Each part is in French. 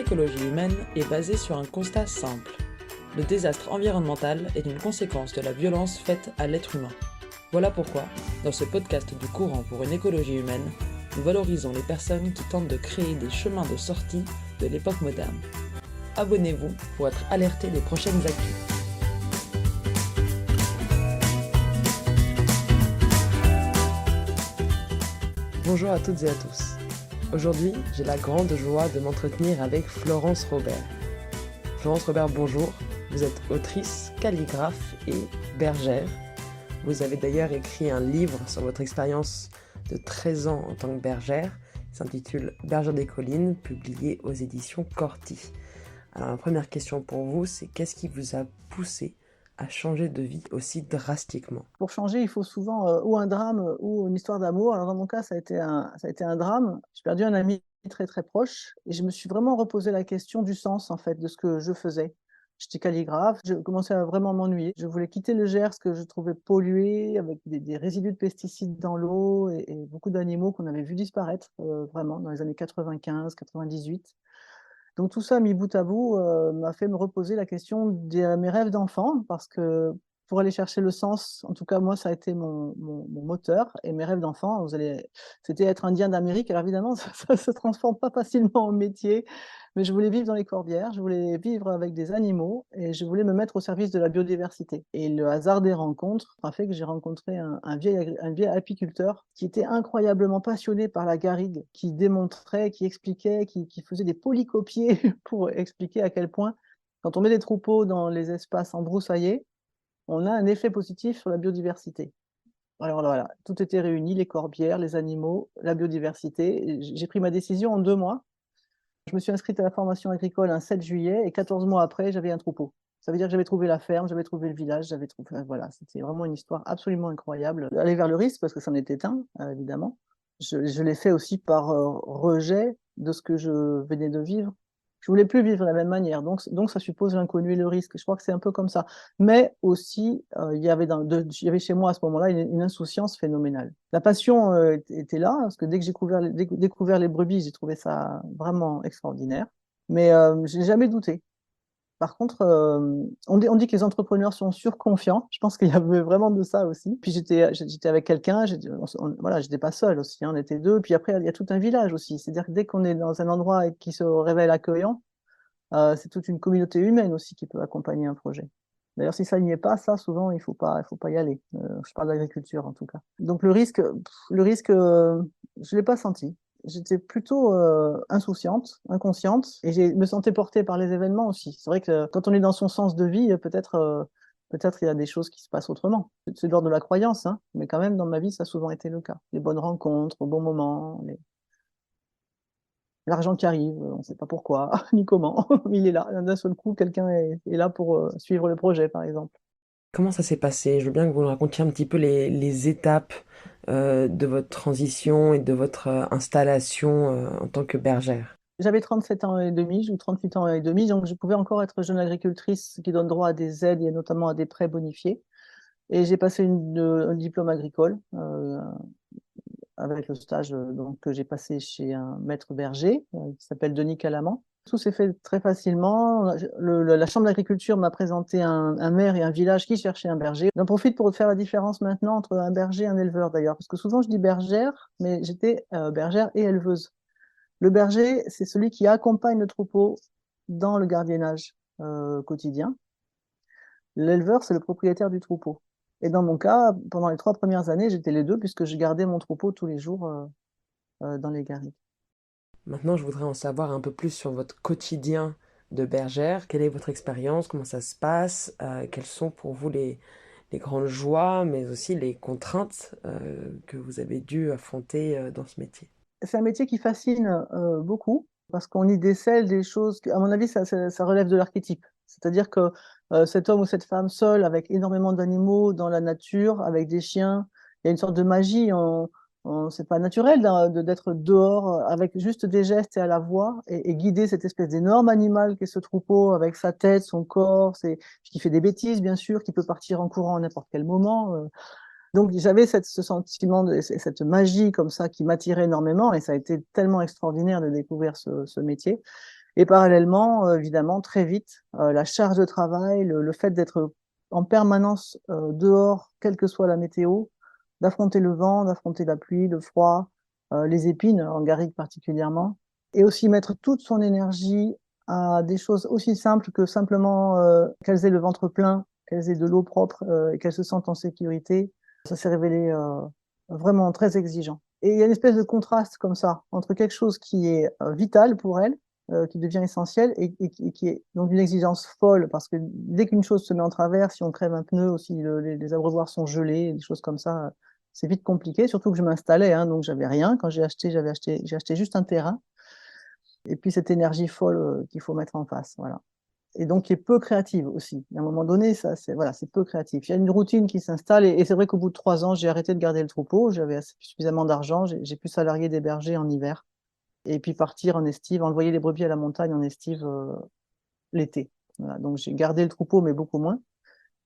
l'écologie humaine est basée sur un constat simple. Le désastre environnemental est une conséquence de la violence faite à l'être humain. Voilà pourquoi, dans ce podcast du courant pour une écologie humaine, nous valorisons les personnes qui tentent de créer des chemins de sortie de l'époque moderne. Abonnez-vous pour être alerté des prochaines actus. Bonjour à toutes et à tous. Aujourd'hui, j'ai la grande joie de m'entretenir avec Florence Robert. Florence Robert, bonjour. Vous êtes autrice, calligraphe et bergère. Vous avez d'ailleurs écrit un livre sur votre expérience de 13 ans en tant que bergère. Il s'intitule Bergère des collines, publié aux éditions Corti. Alors la première question pour vous, c'est qu'est-ce qui vous a poussé à changer de vie aussi drastiquement? Pour changer, il faut souvent ou un drame ou une histoire d'amour. Alors dans mon cas, ça a été un drame. J'ai perdu un ami très très proche et je me suis vraiment reposé la question du sens en fait de ce que je faisais. J'étais calligraphe, je commençais à vraiment m'ennuyer. Je voulais quitter le Gers que je trouvais pollué avec des résidus de pesticides dans l'eau et beaucoup d'animaux qu'on avait vu disparaître vraiment dans les années 95, 98. Donc tout ça mis bout à bout m'a fait me reposer la question de mes rêves d'enfant parce que pour aller chercher le sens, en tout cas moi ça a été mon moteur et mes rêves d'enfant, c'était être indien d'Amérique. Alors évidemment ça se transforme pas facilement en métier, mais je voulais vivre dans les corbières, je voulais vivre avec des animaux et je voulais me mettre au service de la biodiversité. Et le hasard des rencontres a fait que j'ai rencontré un vieil apiculteur qui était incroyablement passionné par la garrigue, qui démontrait, qui expliquait, qui faisait des polycopiés pour expliquer à quel point, quand on met des troupeaux dans les espaces embroussaillés, on a un effet positif sur la biodiversité. Alors voilà, tout était réuni, les corbières, les animaux, la biodiversité. J'ai pris ma décision en 2 mois. Je me suis inscrite à la formation agricole un 7 juillet et 14 mois après, j'avais un troupeau. Ça veut dire que j'avais trouvé la ferme, j'avais trouvé le village, voilà, c'était vraiment une histoire absolument incroyable. Aller vers le risque, parce que c'en était un, évidemment. Je l'ai fait aussi par rejet de ce que je venais de vivre. Je voulais plus vivre de la même manière, donc ça suppose l'inconnu et le risque. Je crois que c'est un peu comme ça. Mais aussi, il y avait chez moi à ce moment-là une insouciance phénoménale. La passion était là, parce que dès que j'ai découvert les brebis, j'ai trouvé ça vraiment extraordinaire. Mais je n'ai jamais douté. Par contre, on dit que les entrepreneurs sont surconfiants. Je pense qu'il y avait vraiment de ça aussi. Puis j'étais avec quelqu'un, voilà, j'étais pas seule aussi, hein, on était deux. Puis après, il y a tout un village aussi. C'est-à-dire que dès qu'on est dans un endroit qui se révèle accueillant, c'est toute une communauté humaine aussi qui peut accompagner un projet. D'ailleurs, si ça n'y est pas, ça, souvent, il faut pas y aller. Je parle d'agriculture, en tout cas. Donc, le risque, je l'ai pas senti. J'étais plutôt insouciante, inconsciente, et je me sentais portée par les événements aussi. C'est vrai que quand on est dans son sens de vie, peut-être il y a des choses qui se passent autrement. C'est de l'ordre de la croyance, hein, mais quand même, dans ma vie, ça a souvent été le cas. Les bonnes rencontres, au bon moment, l'argent qui arrive, on ne sait pas pourquoi, ni comment, mais il est là. D'un seul coup, quelqu'un est là pour suivre le projet, par exemple. Comment ça s'est passé? Je veux bien que vous nous racontiez un petit peu les étapes de votre transition et de votre installation en tant que bergère. J'avais 37 ans et demi, ou 38 ans et demi, donc je pouvais encore être jeune agricultrice, ce qui donne droit à des aides et notamment à des prêts bonifiés. Et j'ai passé un diplôme agricole avec le stage donc, que j'ai passé chez un maître berger qui s'appelle Denis Calamant. Tout s'est fait très facilement. La Chambre d'agriculture m'a présenté un maire et un village qui cherchait un berger. J'en profite pour faire la différence maintenant entre un berger et un éleveur d'ailleurs, parce que souvent je dis bergère, mais j'étais bergère et éleveuse. Le berger, c'est celui qui accompagne le troupeau dans le gardiennage quotidien. L'éleveur, c'est le propriétaire du troupeau. Et dans mon cas, pendant les 3 premières années, j'étais les deux puisque je gardais mon troupeau tous les jours dans les garrigues. Maintenant, je voudrais en savoir un peu plus sur votre quotidien de bergère. Quelle est votre expérience? Comment ça se passe? Quelles sont pour vous les grandes joies, mais aussi les contraintes que vous avez dû affronter dans ce métier? C'est un métier qui fascine beaucoup parce qu'on y décèle des choses, à mon avis, ça relève de l'archétype. C'est-à-dire que cet homme ou cette femme seul, avec énormément d'animaux dans la nature, avec des chiens, il y a une sorte de magie. C'est pas naturel d'être dehors avec juste des gestes et à la voix et guider cette espèce d'énorme animal qui est ce troupeau avec sa tête, son corps, qui fait des bêtises, bien sûr, qui peut partir en courant à n'importe quel moment. Donc j'avais ce sentiment, cette magie comme ça qui m'attirait énormément et ça a été tellement extraordinaire de découvrir ce métier. Et parallèlement, évidemment, très vite, la charge de travail, le fait d'être en permanence dehors, quelle que soit la météo, d'affronter le vent, d'affronter la pluie, le froid, les épines, en garrigue particulièrement, et aussi mettre toute son énergie à des choses aussi simples que simplement qu'elles aient le ventre plein, qu'elles aient de l'eau propre et qu'elles se sentent en sécurité. Ça s'est révélé vraiment très exigeant. Et il y a une espèce de contraste comme ça entre quelque chose qui est vital pour elles, qui devient essentiel et qui est donc d'une exigence folle parce que dès qu'une chose se met en travers, si on crève un pneu ou si les abreuvoirs sont gelés, des choses comme ça, c'est vite compliqué. Surtout que je m'installais, hein, donc j'avais rien. Quand j'ai acheté juste un terrain et puis cette énergie folle qu'il faut mettre en face, voilà. Et donc qui est peu créative aussi. À un moment donné, ça, c'est voilà, c'est peu créatif. Il y a une routine qui s'installe et c'est vrai qu'au bout de 3 ans, j'ai arrêté de garder le troupeau. J'avais suffisamment d'argent, j'ai pu salarier des bergers en hiver et puis partir en estive, envoyer les brebis à la montagne en estive l'été. Voilà. Donc j'ai gardé le troupeau, mais beaucoup moins.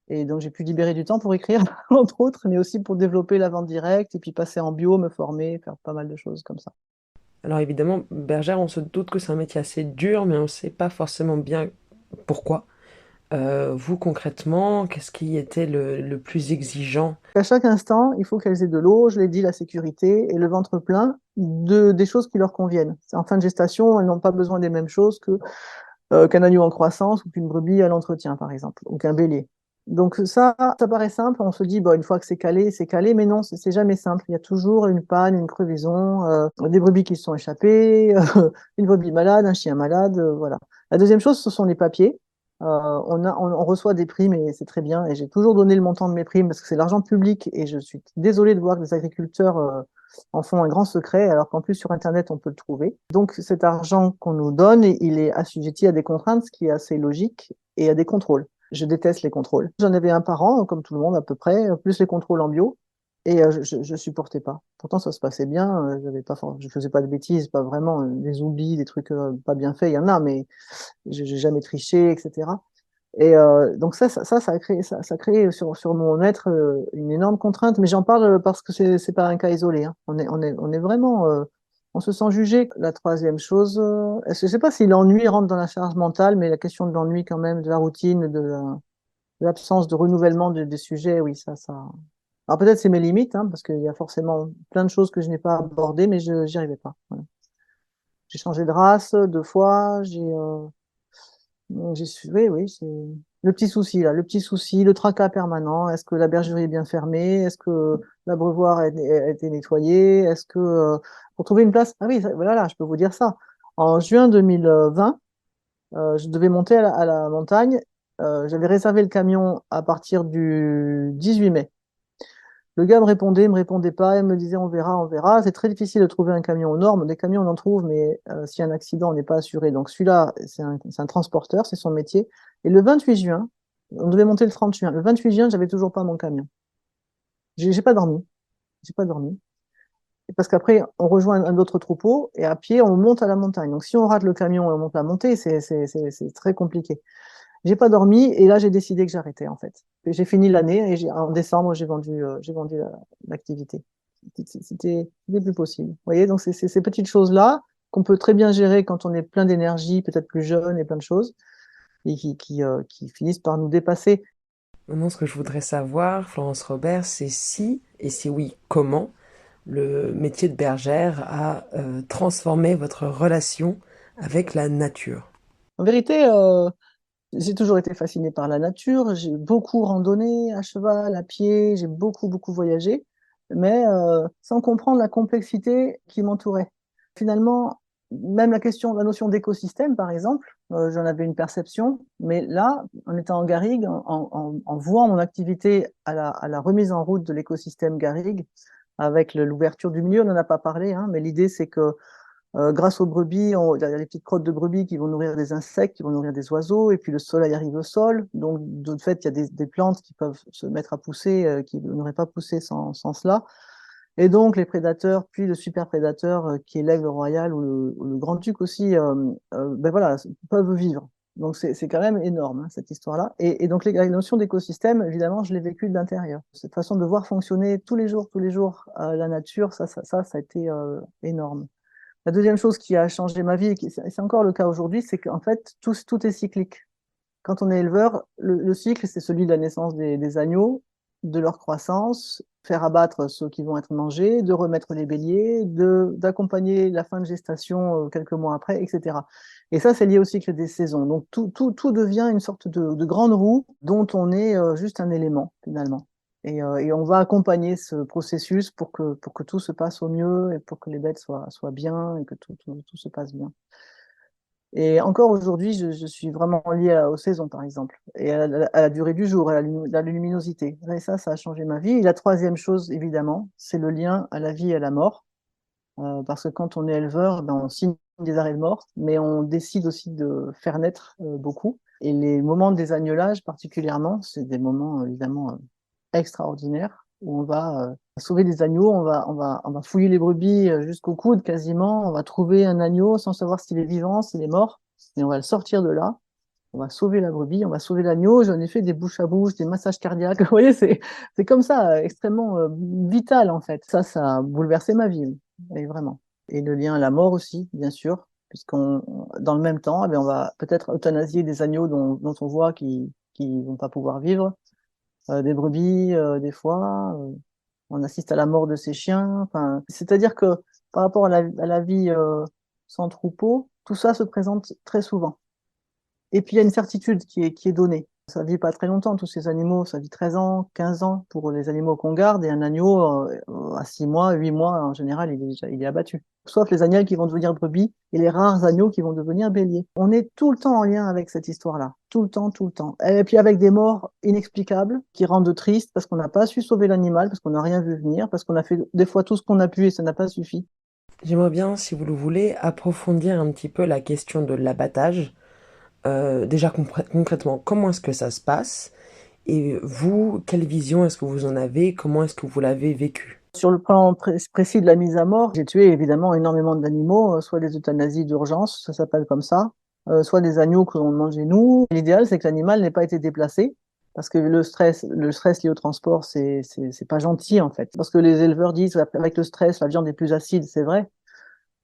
Et donc j'ai pu libérer du temps pour écrire, entre autres, mais aussi pour développer la vente directe et puis passer en bio, me former, faire pas mal de choses comme ça. Alors évidemment, bergère, on se doute que c'est un métier assez dur, mais on ne sait pas forcément bien pourquoi. Vous, concrètement, qu'est-ce qui était le plus exigeant? À chaque instant, il faut qu'elles aient de l'eau, je l'ai dit, la sécurité et le ventre plein des choses qui leur conviennent. En fin de gestation, elles n'ont pas besoin des mêmes choses qu'un agneau en croissance ou qu'une brebis à l'entretien, par exemple, ou qu'un bélier. Donc ça paraît simple, on se dit, bon, une fois que c'est calé, mais non, c'est jamais simple. Il y a toujours une panne, une crevaison, des brebis qui se sont échappées, une brebis malade, un chien malade, voilà. La deuxième chose, ce sont les papiers. On reçoit des primes et c'est très bien. Et j'ai toujours donné le montant de mes primes parce que c'est l'argent public et je suis désolée de voir que les agriculteurs en font un grand secret, alors qu'en plus sur Internet on peut le trouver. Donc cet argent qu'on nous donne, il est assujetti à des contraintes, ce qui est assez logique, et à des contrôles. Je déteste les contrôles. J'en avais un par an, comme tout le monde à peu près, plus les contrôles en bio. Et je supportais pas. Pourtant, ça se passait bien. Je faisais pas de bêtises, pas vraiment des oublis, des trucs pas bien faits. Il y en a, mais j'ai jamais triché, etc. Et donc ça a créé, ça a créé sur mon être une énorme contrainte. Mais j'en parle parce que c'est pas un cas isolé, hein. On est vraiment, on se sent jugé. La troisième chose, je sais pas si l'ennui rentre dans la charge mentale, mais la question de l'ennui quand même, de la routine, de l'absence de renouvellement des sujets, oui, ça. Alors peut-être c'est mes limites, hein, parce qu'il y a forcément plein de choses que je n'ai pas abordées, mais je j'y arrivais pas. Voilà. J'ai changé de race 2 fois, oui, oui, c'est le petit souci, là, le petit souci, le tracas permanent. Est-ce que la bergerie est bien fermée? Est-ce que l'abreuvoir a été nettoyé? Est-ce que, pour trouver une place, ah oui, voilà, là, je peux vous dire ça. En juin 2020, je devais monter à la montagne. J'avais réservé le camion à partir du 18 mai. Le gars me répondait pas, il me disait on verra, on verra. C'est très difficile de trouver un camion aux normes. Des camions, on en trouve, mais s'il y a un accident, on n'est pas assuré. Donc celui-là, c'est un transporteur, c'est son métier. Et le 28 juin, on devait monter le 30 juin. Le 28 juin, j'avais toujours pas mon camion. J'ai pas dormi. J'ai pas dormi. Et parce qu'après, on rejoint un autre troupeau et à pied, on monte à la montagne. Donc si on rate le camion et on monte la montée, c'est très compliqué. J'ai pas dormi et là j'ai décidé que j'arrêtais en fait. J'ai fini l'année et en décembre j'ai vendu l'activité. C'était plus possible. Vous voyez, donc c'est ces petites choses-là qu'on peut très bien gérer quand on est plein d'énergie, peut-être plus jeune et plein de choses, et qui finissent par nous dépasser. Maintenant, ce que je voudrais savoir, Florence Robert, c'est si, et si oui, comment, le métier de bergère a transformé votre relation avec la nature. En vérité, j'ai toujours été fascinée par la nature. J'ai beaucoup randonné à cheval, à pied. J'ai beaucoup voyagé, mais sans comprendre la complexité qui m'entourait. Finalement, même la notion d'écosystème, par exemple, j'en avais une perception, mais là, en étant en garrigue, en vouant mon activité à la remise en route de l'écosystème garrigue, avec l'ouverture du milieu, on n'en a pas parlé, hein, mais l'idée, c'est que grâce aux brebis, il y a les petites crottes de brebis qui vont nourrir des insectes, qui vont nourrir des oiseaux, et puis le soleil arrive au sol. Donc, de fait, il y a des plantes qui peuvent se mettre à pousser, qui n'auraient pas poussé sans cela. Et donc, les prédateurs, puis le super prédateur qui est l'aigle royal ou le grand-duc aussi, ben voilà, peuvent vivre. Donc, c'est quand même énorme, hein, cette histoire-là. Et donc, la notion d'écosystème, évidemment, je l'ai vécu de l'intérieur. Cette façon de voir fonctionner tous les jours, la nature, ça a été énorme. La deuxième chose qui a changé ma vie, et c'est encore le cas aujourd'hui, c'est qu'en fait, tout est cyclique. Quand on est éleveur, le cycle, c'est celui de la naissance des agneaux, de leur croissance, faire abattre ceux qui vont être mangés, de remettre les béliers, d'accompagner la fin de gestation quelques mois après, etc. Et ça, c'est lié au cycle des saisons. Donc tout devient une sorte de grande roue dont on est juste un élément, finalement. Et on va accompagner ce processus pour que tout se passe au mieux et pour que les bêtes soient bien et que tout se passe bien. Et encore aujourd'hui, je suis vraiment lié aux saisons, par exemple, et à la durée du jour, à la luminosité. Et ça a changé ma vie. Et la troisième chose, évidemment, c'est le lien à la vie et à la mort. Parce que quand on est éleveur, ben, on signe des arrêts de mort, mais on décide aussi de faire naître beaucoup. Et les moments des agnelages, particulièrement, c'est des moments évidemment extraordinaires où on va sauver des agneaux, on va fouiller les brebis jusqu'au coude quasiment, on va trouver un agneau sans savoir s'il est vivant, s'il est mort, et on va le sortir de là. On va sauver la brebis, on va sauver l'agneau. J'en ai fait des bouches à bouche, des massages cardiaques. Vous voyez, c'est comme ça, extrêmement vital en fait. Ça a bouleversé ma vie, et vraiment. Et le lien à la mort aussi, bien sûr, puisqu'on, dans le même temps, eh bien, on va peut-être euthanasier des agneaux dont on voit qu'ils vont pas pouvoir vivre, des brebis, des fois. On assiste à la mort de ces chiens. Enfin, c'est-à-dire que par rapport à la vie sans troupeau, tout ça se présente très souvent. Et puis, il y a une certitude qui est donnée. Ça vit pas très longtemps, tous ces animaux. Ça vit 13 ans, 15 ans pour les animaux qu'on garde. Et un agneau, à 6 mois, 8 mois, en général, il est abattu. Sauf les agneaux qui vont devenir brebis et les rares agneaux qui vont devenir béliers. On est tout le temps en lien avec cette histoire-là. Tout le temps, tout le temps. Et puis, avec des morts inexplicables qui rendent triste parce qu'on n'a pas su sauver l'animal, parce qu'on n'a rien vu venir, parce qu'on a fait des fois tout ce qu'on a pu et ça n'a pas suffi. J'aimerais bien, si vous le voulez, approfondir un petit peu la question de l'abattage. Déjà concrètement, comment est-ce que ça se passe? Et vous, quelle vision est-ce que vous en avez? Comment est-ce que vous l'avez vécu? Sur le plan précis de la mise à mort, j'ai tué évidemment énormément d'animaux, soit des euthanasies d'urgence, ça s'appelle comme ça, soit des agneaux que l'on mangeait nous. L'idéal, c'est que l'animal n'ait pas été déplacé, parce que le stress lié au transport, c'est pas gentil en fait. Parce que les éleveurs disent avec le stress, la viande est plus acide, c'est vrai,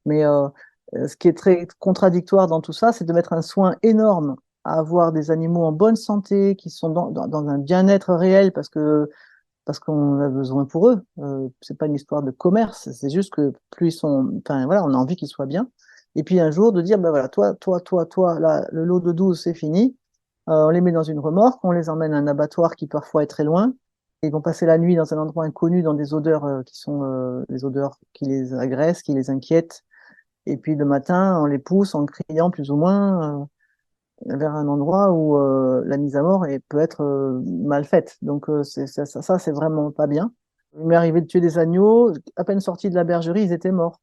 mais ce qui est très contradictoire dans tout ça, c'est de mettre un soin énorme à avoir des animaux en bonne santé, qui sont dans un bien-être réel, parce qu'on a besoin pour eux. C'est pas une histoire de commerce, c'est juste que plus ils sont, enfin voilà, on a envie qu'ils soient bien. Et puis un jour de dire, ben voilà, toi, là, le lot de 12 c'est fini. On les met dans une remorque, on les emmène à un abattoir qui parfois est très loin. Ils vont passer la nuit dans un endroit inconnu, dans des odeurs qui sont des odeurs qui les agressent, qui les inquiètent. Et puis le matin, on les pousse en criant plus ou moins vers un endroit où la mise à mort peut être mal faite. Donc ça, c'est vraiment pas bien. Il m'est arrivé de tuer des agneaux, à peine sortis de la bergerie, ils étaient morts.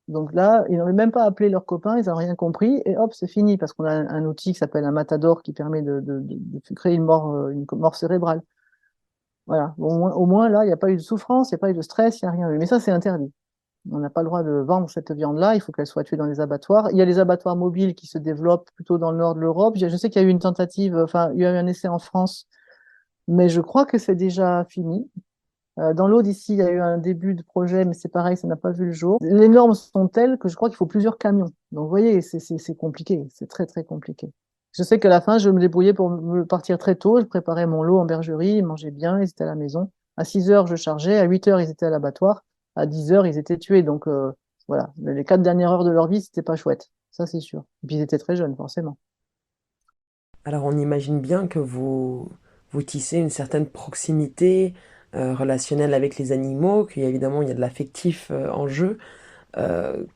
Donc là, ils n'avaient même pas appelé leurs copains, ils n'ont rien compris, et hop, c'est fini, parce qu'on a un outil qui s'appelle un matador qui permet de créer une mort cérébrale. Voilà. Au moins là, il n'y a pas eu de souffrance, il n'y a pas eu de stress, il n'y a rien eu. Mais ça, c'est interdit. On n'a pas le droit de vendre cette viande-là, il faut qu'elle soit tuée dans les abattoirs. Il y a les abattoirs mobiles qui se développent plutôt dans le nord de l'Europe. Je sais qu'il y a eu une tentative, enfin, il y a eu un essai en France, mais je crois que c'est déjà fini. Dans l'Aude, ici, il y a eu un début de projet, mais c'est pareil, ça n'a pas vu le jour. Les normes sont telles que je crois qu'il faut plusieurs camions. Donc, vous voyez, c'est compliqué, c'est très, très compliqué. Je sais qu'à la fin, je me débrouillais pour me partir très tôt. Je préparais mon lot en bergerie, ils mangeaient bien, ils étaient à la maison. À 6 heures, je chargeais. À 8 heures, ils étaient à l'abattoir. À 10 heures, ils étaient tués. Donc, voilà. Les 4 dernières heures de leur vie, c'était pas chouette. Ça, c'est sûr. Et puis, ils étaient très jeunes, forcément. Alors on imagine bien que vous tissez une certaine proximité relationnelle avec les animaux, qu'évidemment il y a de l'affectif en jeu.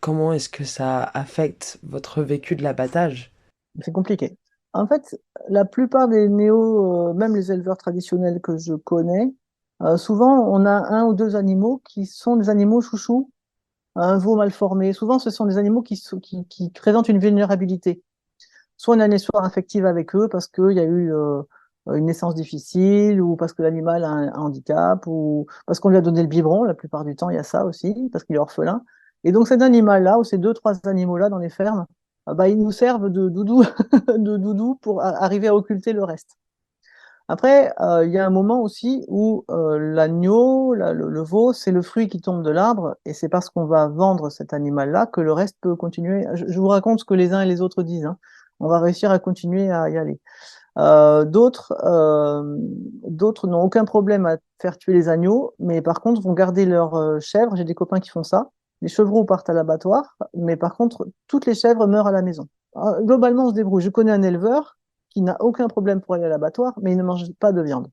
Comment est-ce que ça affecte votre vécu de l'abattage? C'est compliqué. En fait, la plupart des même les éleveurs traditionnels que je connais, souvent on a un ou deux animaux qui sont des animaux chouchous, un veau mal formé. Souvent, ce sont des animaux qui présentent une vulnérabilité. Soit on a une histoire affective avec eux parce qu'il y a eu une naissance difficile, ou parce que l'animal a un handicap, ou parce qu'on lui a donné le biberon. La plupart du temps, il y a ça aussi, parce qu'il est orphelin. Et donc cet animal-là, ou ces deux, trois animaux-là dans les fermes, bah, ils nous servent de doudou, de doudou pour arriver à occulter le reste. Après, il y a un moment aussi où l'agneau, le veau, c'est le fruit qui tombe de l'arbre, et c'est parce qu'on va vendre cet animal-là que le reste peut continuer. Je vous raconte ce que les uns et les autres disent, hein. On va réussir à continuer à y aller. D'autres n'ont aucun problème à faire tuer les agneaux, mais par contre vont garder leurs chèvres. J'ai des copains qui font ça. Les chevreaux partent à l'abattoir, mais par contre, toutes les chèvres meurent à la maison. Alors, globalement, on se débrouille. Je connais un éleveur qui n'a aucun problème pour aller à l'abattoir, mais il ne mange pas de viande.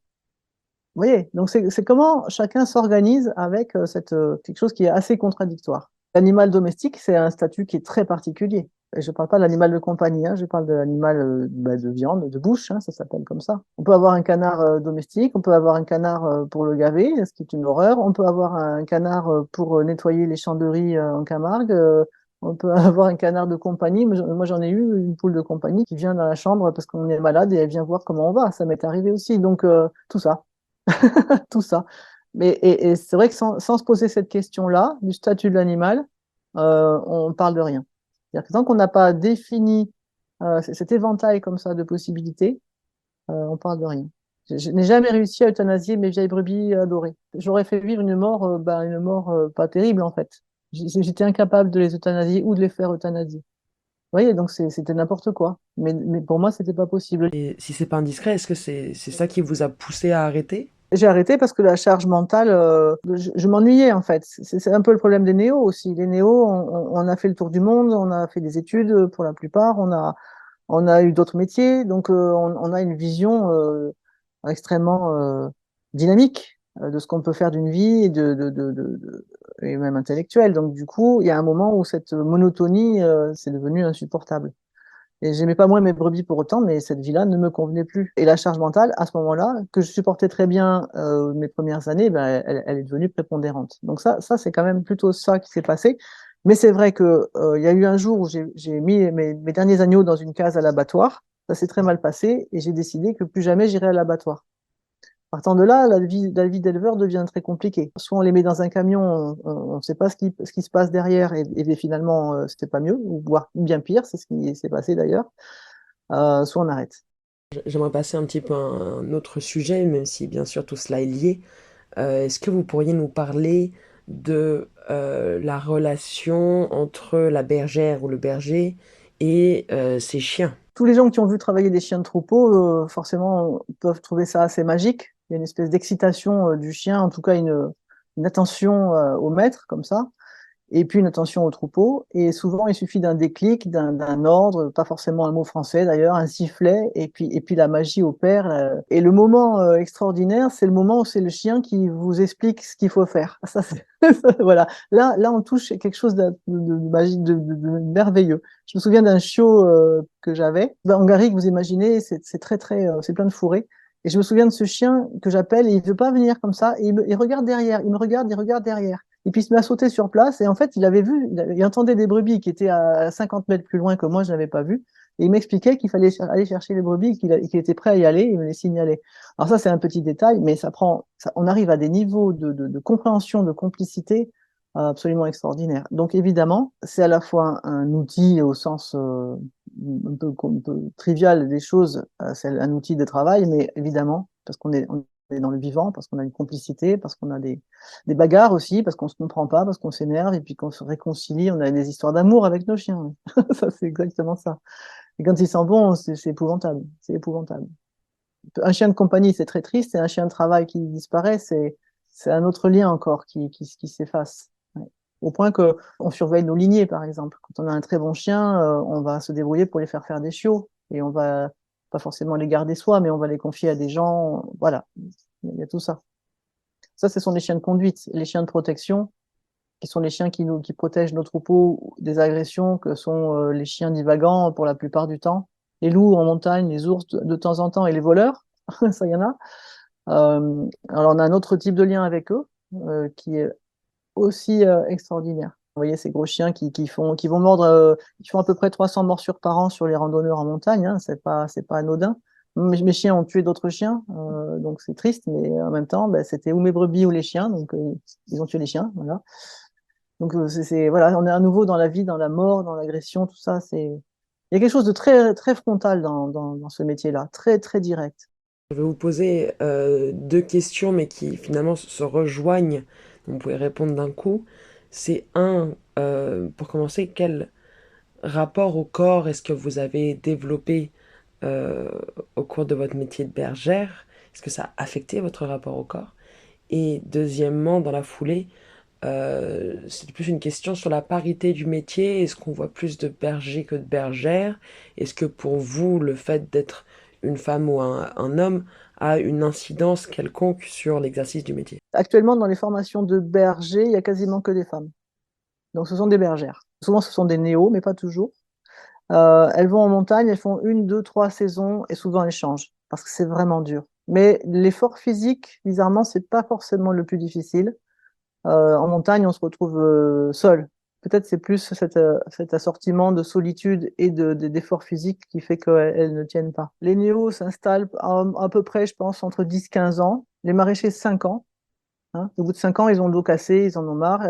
Vous voyez, donc c'est comment chacun s'organise avec quelque chose qui est assez contradictoire. L'animal domestique, c'est un statut qui est très particulier. Et je ne parle pas de l'animal de compagnie, hein, je parle de l'animal de viande, de bouche, hein, ça s'appelle comme ça. On peut avoir un canard domestique, on peut avoir un canard pour le gaver, ce qui est une horreur. On peut avoir un canard pour nettoyer les champs de riz en Camargue. On peut avoir un canard de compagnie. Moi, j'en ai eu une poule de compagnie qui vient dans la chambre parce qu'on est malade et elle vient voir comment on va. Ça m'est arrivé aussi. Donc, tout ça. Tout ça. Et c'est vrai que sans se poser cette question-là, du statut de l'animal, on parle de rien. C'est-à-dire que tant qu'on n'a pas défini cet éventail comme ça de possibilités, on parle de rien. Je n'ai jamais réussi à euthanasier mes vieilles brebis adorées. J'aurais fait vivre une mort pas terrible en fait. J'étais incapable de les euthanasier ou de les faire euthanasier. Vous voyez, donc c'était n'importe quoi. Mais pour moi, c'était pas possible. Et si c'est pas indiscret, est-ce que c'est ça qui vous a poussé à arrêter? J'ai arrêté parce que la charge mentale, je m'ennuyais en fait. C'est un peu le problème des néos aussi. Les néos, on a fait le tour du monde, on a fait des études pour la plupart, on a eu d'autres métiers, donc on a une vision extrêmement dynamique de ce qu'on peut faire d'une vie et même intellectuelle. Donc du coup, il y a un moment où cette monotonie, c'est devenu insupportable. Et j'aimais pas moins mes brebis pour autant, mais cette vie-là ne me convenait plus. Et la charge mentale, à ce moment-là, que je supportais très bien mes premières années, ben, elle est devenue prépondérante. Donc ça c'est quand même plutôt ça qui s'est passé. Mais c'est vrai que il y a eu un jour où j'ai mis mes derniers agneaux dans une case à l'abattoir. Ça s'est très mal passé et j'ai décidé que plus jamais j'irai à l'abattoir. Partant de là, la vie d'éleveur devient très compliquée. Soit on les met dans un camion, on ne sait pas ce qui se passe derrière, et finalement, c'était pas mieux, ou voire bien pire, c'est ce qui s'est passé d'ailleurs. Soit on arrête. J'aimerais passer un petit peu à un autre sujet, même si bien sûr tout cela est lié. Est-ce que vous pourriez nous parler de la relation entre la bergère ou le berger et ses chiens? Tous les gens qui ont vu travailler des chiens de troupeau, forcément, peuvent trouver ça assez magique. Il y a une espèce d'excitation du chien, en tout cas une attention au maître, comme ça. Et puis une attention au troupeau. Et souvent, il suffit d'un déclic, d'un ordre, pas forcément un mot français d'ailleurs, un sifflet, et puis la magie opère. Et le moment extraordinaire, c'est le moment où c'est le chien qui vous explique ce qu'il faut faire. Ça, voilà. Là, on touche quelque chose de magique, de merveilleux. Je me souviens d'un chiot que j'avais. Ben, en Garrigue, vous imaginez, c'est c'est plein de fourrés. Et je me souviens de ce chien que j'appelle et il veut pas venir comme ça. Et il regarde derrière, il me regarde, il regarde derrière. Et puis il se met à sauter sur place. Et en fait, il avait vu, il entendait des brebis qui étaient à 50 mètres plus loin que moi, je n'avais pas vu. Et il m'expliquait qu'il fallait aller chercher les brebis, qu'il était prêt à y aller, il me les signalait. Alors ça, c'est un petit détail, mais on arrive à des niveaux de compréhension, de complicité absolument extraordinaires. Donc évidemment, c'est à la fois un outil au sens un peu trivial des choses, c'est un outil de travail, mais évidemment, parce on est dans le vivant, parce qu'on a une complicité, parce qu'on a des bagarres aussi, parce qu'on se comprend pas, parce qu'on s'énerve, et puis qu'on se réconcilie, on a des histoires d'amour avec nos chiens. Ça, c'est exactement ça. Et quand ils s'en vont, c'est épouvantable. C'est épouvantable. Un chien de compagnie, c'est très triste, et un chien de travail qui disparaît, c'est un autre lien encore qui s'efface. Ouais. Au point que on surveille nos lignées, par exemple. Quand on a un très bon chien, on va se débrouiller pour les faire des chiots, et on va pas forcément les garder soi, mais on va les confier à des gens. Voilà, il y a tout ça. Ça, ce sont les chiens de conduite. Les chiens de protection, qui sont les chiens qui protègent nos troupeaux des agressions, que sont les chiens divagants pour la plupart du temps, les loups en montagne, les ours de temps en temps et les voleurs, ça y en a. Alors on a un autre type de lien avec eux qui est aussi extraordinaire. Vous voyez ces gros chiens qui vont mordre, qui font à peu près 300 morsures par an sur les randonneurs en montagne, hein, c'est pas anodin. Mes chiens ont tué d'autres chiens, donc c'est triste, mais en même temps, ben, c'était ou mes brebis ou les chiens, donc ils ont tué les chiens, voilà. Donc voilà, on est à nouveau dans la vie, dans la mort, dans l'agression, tout ça. Il y a quelque chose de très très frontal dans ce métier-là, très très direct. Je vais vous poser deux questions, mais qui finalement se rejoignent. Vous pouvez répondre d'un coup. C'est un, pour commencer, quel rapport au corps est-ce que vous avez développé euh, au cours de votre métier de bergère? Est-ce que ça a affecté votre rapport au corps? Et deuxièmement, dans la foulée, c'est plus une question sur la parité du métier. Est-ce qu'on voit plus de bergers que de bergères? Est-ce que pour vous, le fait d'être une femme ou un homme a une incidence quelconque sur l'exercice du métier? Actuellement, dans les formations de bergers, il y a quasiment que des femmes. Donc, ce sont des bergères. Souvent, ce sont des néos, mais pas toujours. Elles vont en montagne, elles font une, deux, trois saisons et souvent elles changent parce que c'est vraiment dur. Mais l'effort physique, bizarrement, c'est pas forcément le plus difficile. En montagne, on se retrouve seul. Peut-être c'est plus cet assortiment de solitude et d'effort physique qui fait qu'elles ne tiennent pas. Les néos s'installent à peu près, je pense, entre 10-15 ans. Les maraîchers, 5 ans. Hein. Au bout de 5 ans, ils ont le dos cassé, ils en ont marre.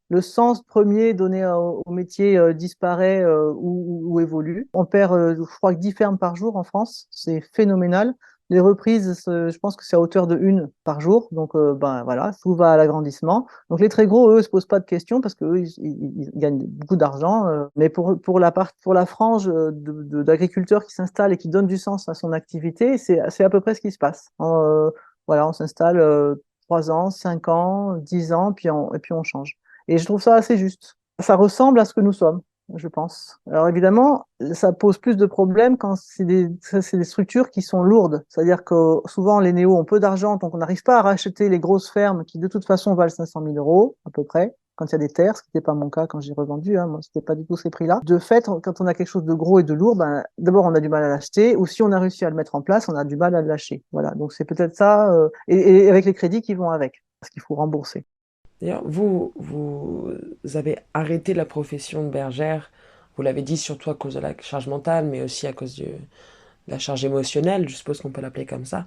Le sens premier donné au métier disparaît ou évolue. On perd, je crois, 10 fermes par jour en France. C'est phénoménal. Les reprises, je pense que c'est à hauteur de une par jour. Donc, ben, voilà, tout va à l'agrandissement. Donc, les très gros, eux, ne se posent pas de questions parce qu'eux, ils gagnent beaucoup d'argent. Mais pour la frange d'agriculteurs qui s'installent et qui donnent du sens à son activité, c'est à peu près ce qui se passe. Voilà, on s'installe 3 ans, 5 ans, 10 ans, et puis on change. Et je trouve ça assez juste. Ça ressemble à ce que nous sommes, je pense. Alors évidemment, ça pose plus de problèmes quand c'est des structures qui sont lourdes. C'est-à-dire que souvent, les néos ont peu d'argent, donc on n'arrive pas à racheter les grosses fermes qui, de toute façon, valent 500 000 euros, à peu près, quand il y a des terres, ce qui n'était pas mon cas quand j'ai revendu. Hein, moi, c'était pas du tout ces prix-là. De fait, quand on a quelque chose de gros et de lourd, ben, d'abord, on a du mal à l'acheter, ou si on a réussi à le mettre en place, on a du mal à le lâcher. Voilà, donc c'est peut-être ça, et avec les crédits qui vont avec, parce qu'il faut rembourser. D'ailleurs, vous avez arrêté la profession de bergère, vous l'avez dit surtout à cause de la charge mentale, mais aussi à cause de la charge émotionnelle, je suppose qu'on peut l'appeler comme ça.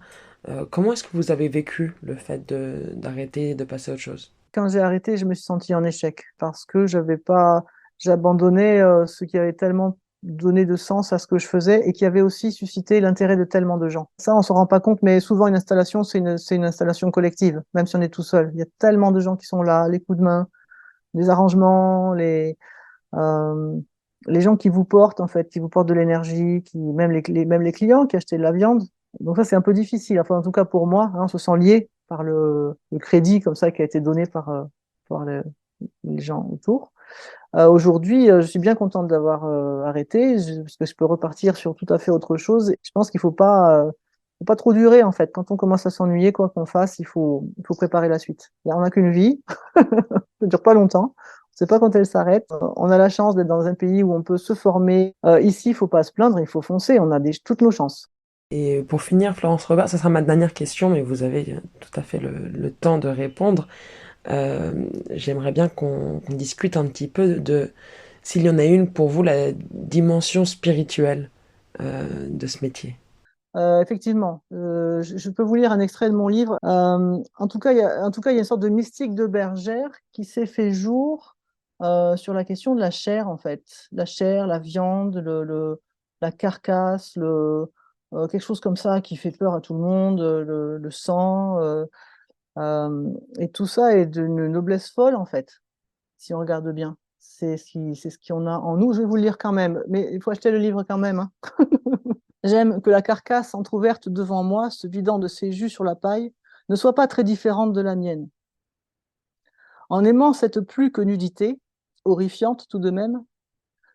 Comment est-ce que vous avez vécu le fait d'arrêter et de passer à autre chose? Quand j'ai arrêté, je me suis sentie en échec parce que j'abandonnais ce qui avait tellement donné de sens à ce que je faisais et qui avait aussi suscité l'intérêt de tellement de gens. Ça, on s'en rend pas compte, mais souvent une installation, c'est une installation collective, même si on est tout seul. Il y a tellement de gens qui sont là, les coups de main, les arrangements, euh, les gens qui vous portent, en fait, qui vous portent de l'énergie, même les clients qui achetaient de la viande. Donc ça, c'est un peu difficile. Enfin, en tout cas pour moi, hein, on se sent lié par le crédit comme ça qui a été donné par les gens autour. Aujourd'hui, je suis bien contente d'avoir arrêté parce que je peux repartir sur tout à fait autre chose. Je pense qu'il faut pas trop durer en fait. Quand on commence à s'ennuyer, quoi qu'on fasse, il faut préparer la suite. On n'a qu'une vie, ça ne dure pas longtemps. On ne sait pas quand elle s'arrête. On a la chance d'être dans un pays où on peut se former. Ici, il ne faut pas se plaindre, il faut foncer. On a toutes nos chances. Et pour finir, Florence Robert, ça sera ma dernière question, mais vous avez tout à fait le temps de répondre. J'aimerais bien qu'on discute un petit peu de, s'il y en a une pour vous, la dimension spirituelle de ce métier. Effectivement, je peux vous lire un extrait de mon livre. En tout cas, il y a une sorte de mystique de bergère qui s'est fait jour sur la question de la chair, en fait. La chair, la viande, la carcasse, quelque chose comme ça qui fait peur à tout le monde, le sang. Et tout ça est d'une noblesse folle, en fait, si on regarde bien. C'est ce qu'on a en nous. Je vais vous le lire quand même, mais il faut acheter le livre quand même. Hein. J'aime que la carcasse entr'ouverte devant moi, se vidant de ses jus sur la paille, ne soit pas très différente de la mienne. En aimant cette plus que nudité, horrifiante tout de même,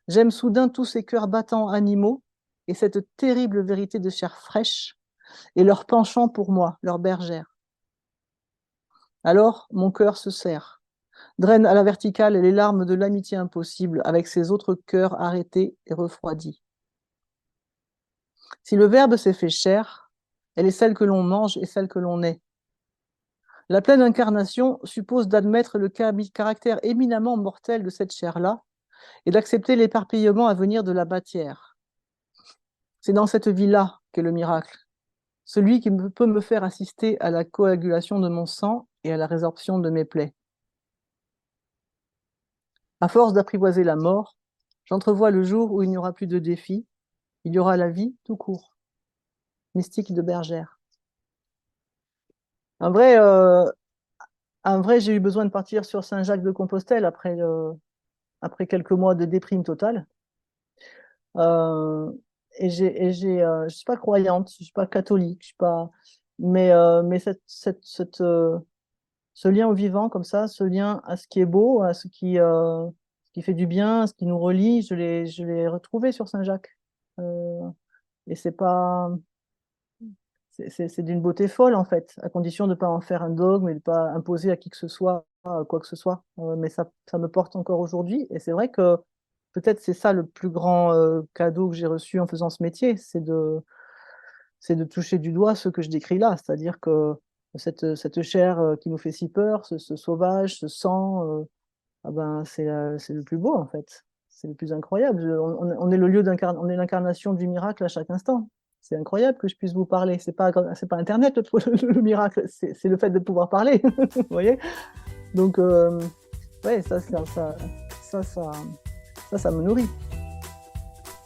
j'aime soudain tous ces cœurs battants animaux et cette terrible vérité de chair fraîche et leur penchant pour moi, leur bergère. Alors mon cœur se serre, draine à la verticale les larmes de l'amitié impossible avec ces autres cœurs arrêtés et refroidis. Si le Verbe s'est fait chair, elle est celle que l'on mange et celle que l'on est. La pleine incarnation suppose d'admettre le caractère éminemment mortel de cette chair-là et d'accepter l'éparpillement à venir de la matière. C'est dans cette vie-là qu'est le miracle, celui qui peut me faire assister à la coagulation de mon sang et à la résorption de mes plaies. À force d'apprivoiser la mort, j'entrevois le jour où il n'y aura plus de défis, il y aura la vie tout court. Mystique de bergère. En vrai, j'ai eu besoin de partir sur Saint-Jacques-de-Compostelle après quelques mois de déprime totale. Euh, je suis pas croyante, je suis pas catholique, je suis pas, mais ce lien au vivant comme ça, ce lien à ce qui est beau, à ce qui fait du bien, à ce qui nous relie, je l'ai retrouvé sur Saint-Jacques. Et c'est d'une beauté folle en fait, à condition de ne pas en faire un dogme et de ne pas imposer à qui que ce soit quoi que ce soit. Mais ça me porte encore aujourd'hui. Et c'est vrai que peut-être c'est ça le plus grand cadeau que j'ai reçu en faisant ce métier, c'est de toucher du doigt ce que je décris là, c'est-à-dire que cette chair qui nous fait si peur, ce sauvage, ce sang, ah ben, c'est le plus beau en fait. C'est le plus incroyable. On est on est l'incarnation du miracle à chaque instant. C'est incroyable que je puisse vous parler. C'est pas Internet le miracle, c'est le fait de pouvoir parler. Vous voyez? Donc, ouais, ça, ça, ça me nourrit.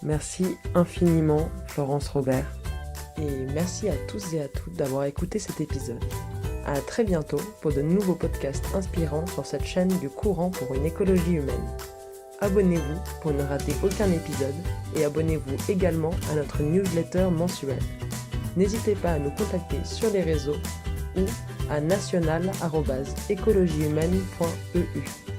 Merci infiniment, Florence Robert. Et merci à tous et à toutes d'avoir écouté cet épisode. À très bientôt pour de nouveaux podcasts inspirants sur cette chaîne du courant pour une écologie humaine. Abonnez-vous pour ne rater aucun épisode et abonnez-vous également à notre newsletter mensuelle. N'hésitez pas à nous contacter sur les réseaux ou à national@écologiehumaine.eu.